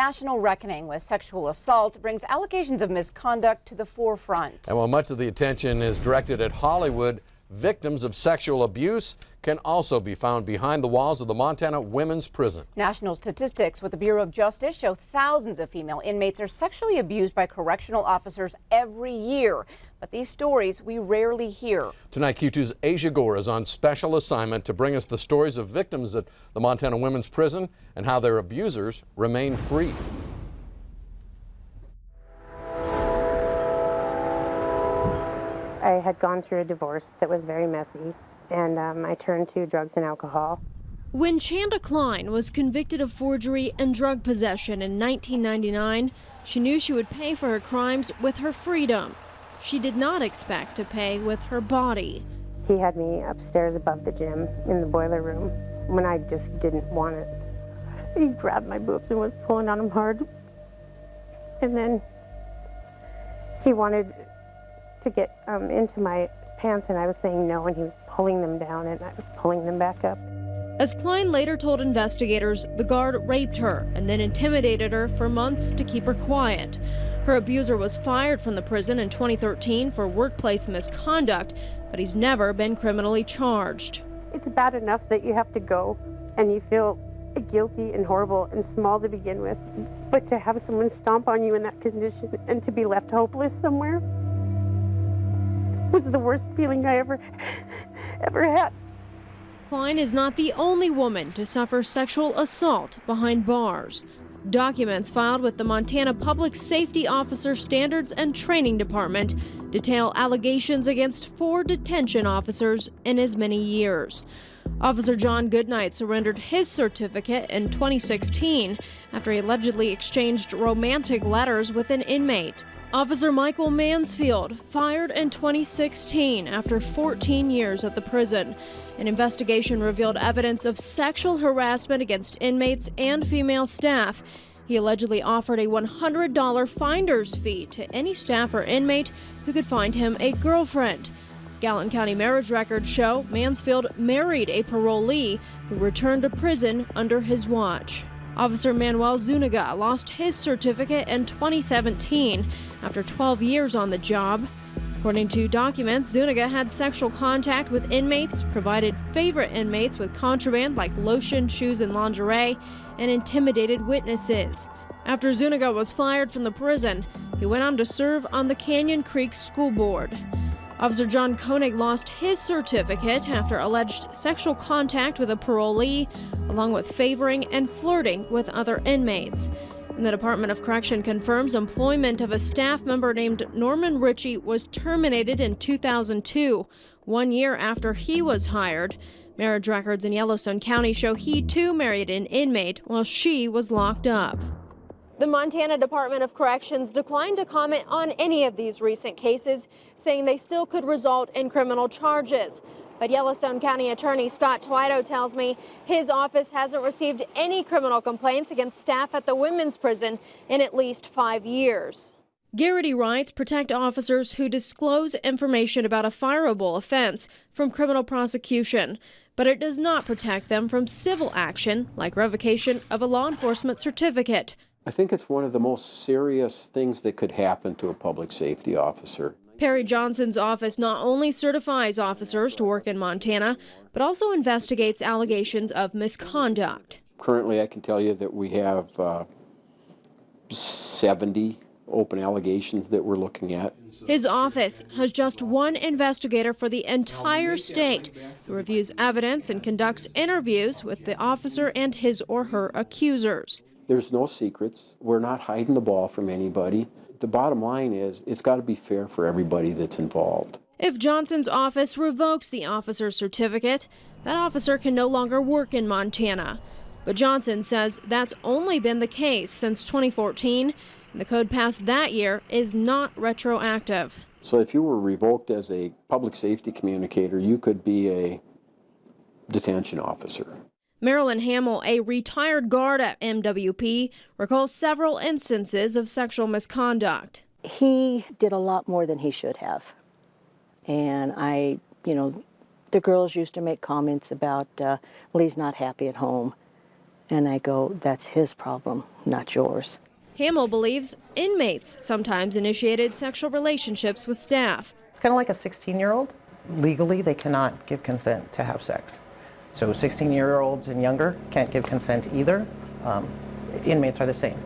national reckoning with sexual assault brings allegations of misconduct to the forefront. And while much of the attention is directed at Hollywood, victims of sexual abuse can also be found behind the walls of the Montana Women's Prison. National statistics with the Bureau of Justice show thousands of female inmates are sexually abused by correctional officers every year. But these stories we rarely hear. Tonight, Q2's Asia Gore is on special assignment to bring us the stories of victims at the Montana Women's Prison and how their abusers remain free. I had gone through a divorce that was very messy, and I turned to drugs and alcohol. When Chanda Klein was convicted of forgery and drug possession in 1999, she knew she would pay for her crimes with her freedom. She did not expect to pay with her body. He had me upstairs above the gym in the boiler room when I just didn't want it. He grabbed my boobs and was pulling on them hard. And then he wanted to get into my pants, and I was saying no, and he was pulling them down, and I was pulling them back up. As Klein later told investigators, the guard raped her and then intimidated her for months to keep her quiet. Her abuser was fired from the prison in 2013 for workplace misconduct, but he's never been criminally charged. It's bad enough that you have to go and you feel guilty and horrible and small to begin with, but to have someone stomp on you in that condition and to be left hopeless somewhere was the worst feeling I ever had. Klein is not the only woman to suffer sexual assault behind bars. Documents filed with the Montana Public Safety Officer Standards and Training Department detail allegations against 4 detention officers in as many years. Officer John Goodnight surrendered his certificate in 2016 after he allegedly exchanged romantic letters with an inmate. Officer Michael Mansfield fired in 2016 after 14 years at the prison. An investigation revealed evidence of sexual harassment against inmates and female staff. He allegedly offered a $100 finder's fee to any staff or inmate who could find him a girlfriend. Gallatin County marriage records show Mansfield married a parolee who returned to prison under his watch. Officer Manuel Zuniga lost his certificate in 2017 after 12 years on the job. According to documents, Zuniga had sexual contact with inmates, provided favorite inmates with contraband like lotion, shoes, and lingerie, and intimidated witnesses. After Zuniga was fired from the prison, he went on to serve on the Canyon Creek School Board. Officer John Koenig lost his certificate after alleged sexual contact with a parolee, along with favoring and flirting with other inmates. And the Department of Correction confirms employment of a staff member named Norman Ritchie was terminated in 2002, 1 year after he was hired. Marriage records in Yellowstone County show he too married an inmate while she was locked up. The Montana Department of Corrections declined to comment on any of these recent cases, saying they still could result in criminal charges. But Yellowstone County Attorney Scott Twito tells me his office hasn't received any criminal complaints against staff at the women's prison in at least 5 years. Garrity rights protect officers who disclose information about a fireable offense from criminal prosecution, but it does not protect them from civil action like revocation of a law enforcement certificate. I think it's one of the most serious things that could happen to a public safety officer. Perry Johnson's office not only certifies officers to work in Montana, but also investigates allegations of misconduct. Currently, I can tell you that we have 70 open allegations that we're looking at. His office has just one investigator for the entire state who reviews evidence and conducts interviews with the officer and his or her accusers. There's no secrets. We're not hiding the ball from anybody. The bottom line is it's got to be fair for everybody that's involved. If Johnson's office revokes the officer's certificate, that officer can no longer work in Montana. But Johnson says that's only been the case since 2014, and the code passed that year is not retroactive. So if you were revoked as a public safety communicator, you could be a detention officer. Marilyn Hamill, a retired guard at MWP, recalls several instances of sexual misconduct. He did a lot more than he should have. And the girls used to make comments about, well, he's not happy at home. And I go, that's his problem, not yours. Hamill believes inmates sometimes initiated sexual relationships with staff. It's kind of like a 16-year-old. Legally, they cannot give consent to have sex. So 16-year-olds and younger can't give consent either. Inmates are the same.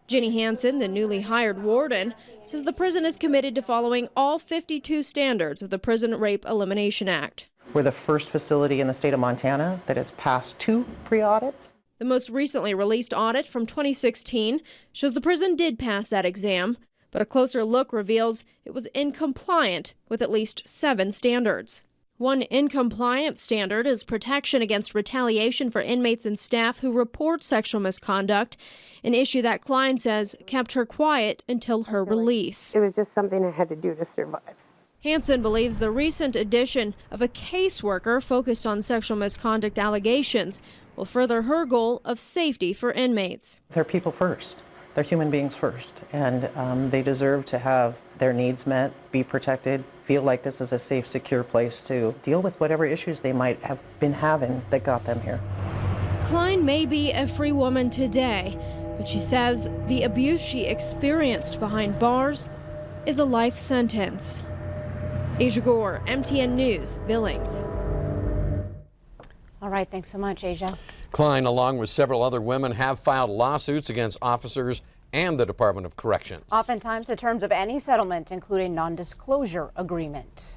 Ginny Hansen, the newly hired warden, says the prison is committed to following all 52 standards of the Prison Rape Elimination Act. We're the first facility in the state of Montana that has passed 2 pre-audits. The most recently released audit from 2016 shows the prison did pass that exam, but a closer look reveals it was incompliant with at least 7 standards. One incompliant standard is protection against retaliation for inmates and staff who report sexual misconduct, an issue that Klein says kept her quiet until her release. It was just something I had to do to survive. Hansen believes the recent addition of a caseworker focused on sexual misconduct allegations will further her goal of safety for inmates. They're people first. They're human beings first, and they deserve to have their needs met, be protected, feel like this is a safe, secure place to deal with whatever issues they might have been having that got them here. Klein may be a free woman today, but she says the abuse she experienced behind bars is a life sentence. Asia Gore, MTN News, Billings. All right, thanks so much, Asia. Klein, along with several other women, have filed lawsuits against officers and the Department of Corrections. Oftentimes, the terms of any settlement include a non-disclosure agreement.